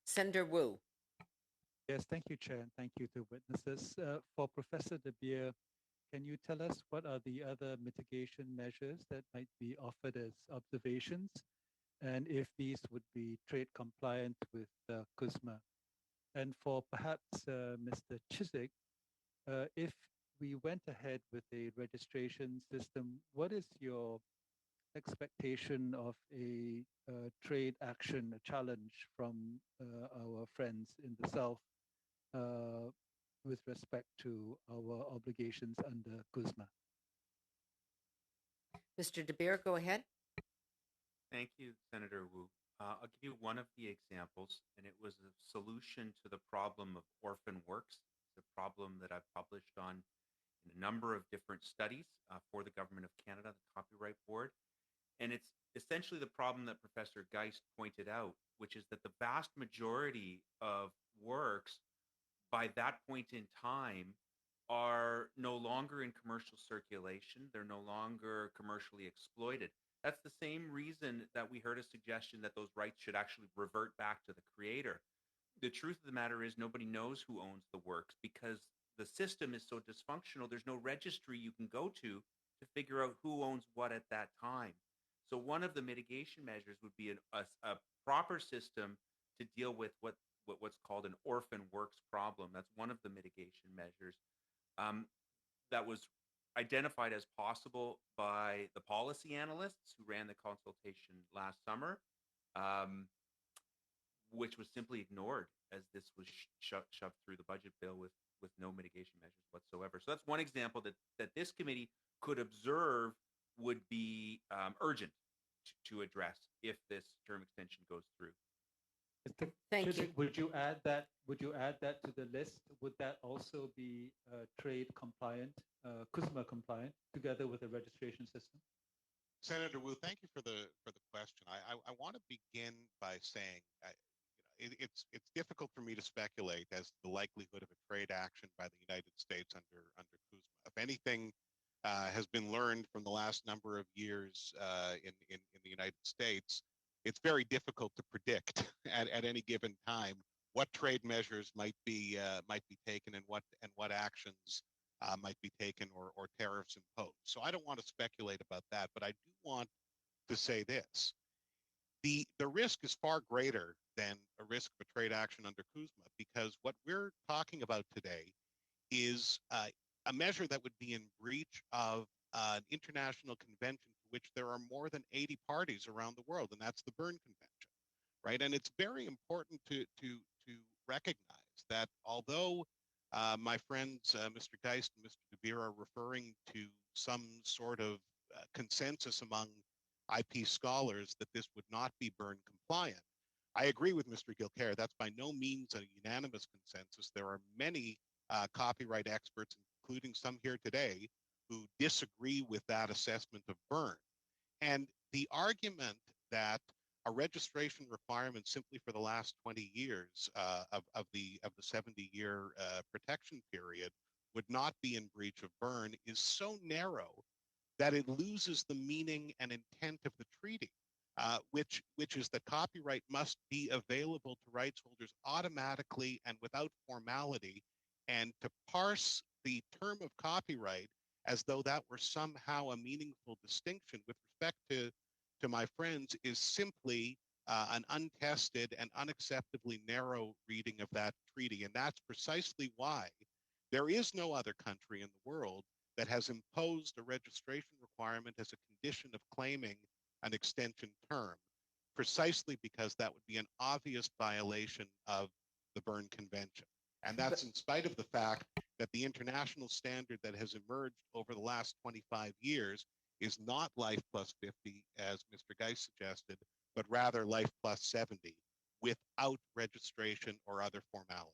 Senator Wu. Yes, thank you, Chair, and thank you to witnesses. For Professor De Beer, can you tell us what are the other mitigation measures that might be offered as observations, and if these would be trade compliant with CUSMA? And for perhaps Mr. Chiswick, if we went ahead with a registration system, what is your expectation of a trade action, a challenge from our friends in the South with respect to our obligations under CUSMA? Mr. De Beer, go ahead. Thank you, Senator Wu. I'll give you one of the examples, and it was a solution to the problem of orphan works. It's a problem that I've published on in a number of different studies for the Government of Canada, the Copyright Board. And it's essentially the problem that Professor Geist pointed out, which is that the vast majority of works by that point in time are no longer in commercial circulation. They're no longer commercially exploited. That's the same reason that we heard a suggestion that those rights should actually revert back to the creator. The truth of the matter is nobody knows who owns the works because the system is so dysfunctional. There's no registry you can go to figure out who owns what at that time. So one of the mitigation measures would be a proper system to deal with what's called an orphan works problem. That's one of the mitigation measures that was identified as possible by the policy analysts who ran the consultation last summer, which was simply ignored as this was shoved through the budget bill with no mitigation measures whatsoever. So that's one example that this committee could observe would be urgent to address if this term extension goes through. Thank you. Would you add that? Would you add that to the list? Would that also be trade compliant, CUSMA compliant, together with a registration system? Senator Wu, thank you for the question. I want to begin by saying it's difficult for me to speculate as to the likelihood of a trade action by the United States under CUSMA. If anything has been learned from the last number of years in the United States, it's very difficult to predict at any given time what trade measures might be taken and what actions might be taken or tariffs imposed. So I don't want to speculate about that, but I do want to say this. The risk is far greater than a risk of a trade action under CUSMA, because what we're talking about today is a measure that would be in breach of an international convention to which there are more than 80 parties around the world, and that's the Berne Convention, right? And it's very important to recognize that although my friends, Mr. Geist and Mr. De Beer, are referring to some sort of consensus among IP scholars that this would not be Berne compliant, I agree with Mr. Gilcaire. That's by no means a unanimous consensus. There are many copyright experts, including some here today, who disagree with that assessment of Berne. And the argument that a registration requirement simply for the last 20 years of the 70-year protection period would not be in breach of Berne is so narrow that it loses the meaning and intent of the treaty, which is that copyright must be available to rights holders automatically and without formality. And to parse the term of copyright as though that were somehow a meaningful distinction with respect to my friends is simply an untested and unacceptably narrow reading of that treaty. And that's precisely why there is no other country in the world that has imposed a registration requirement as a condition of claiming an extension term, precisely because that would be an obvious violation of the Berne Convention. And that's in spite of the fact that the international standard that has emerged over the last 25 years is not life plus 50, as Mr. Geist suggested, but rather life plus 70, without registration or other formality.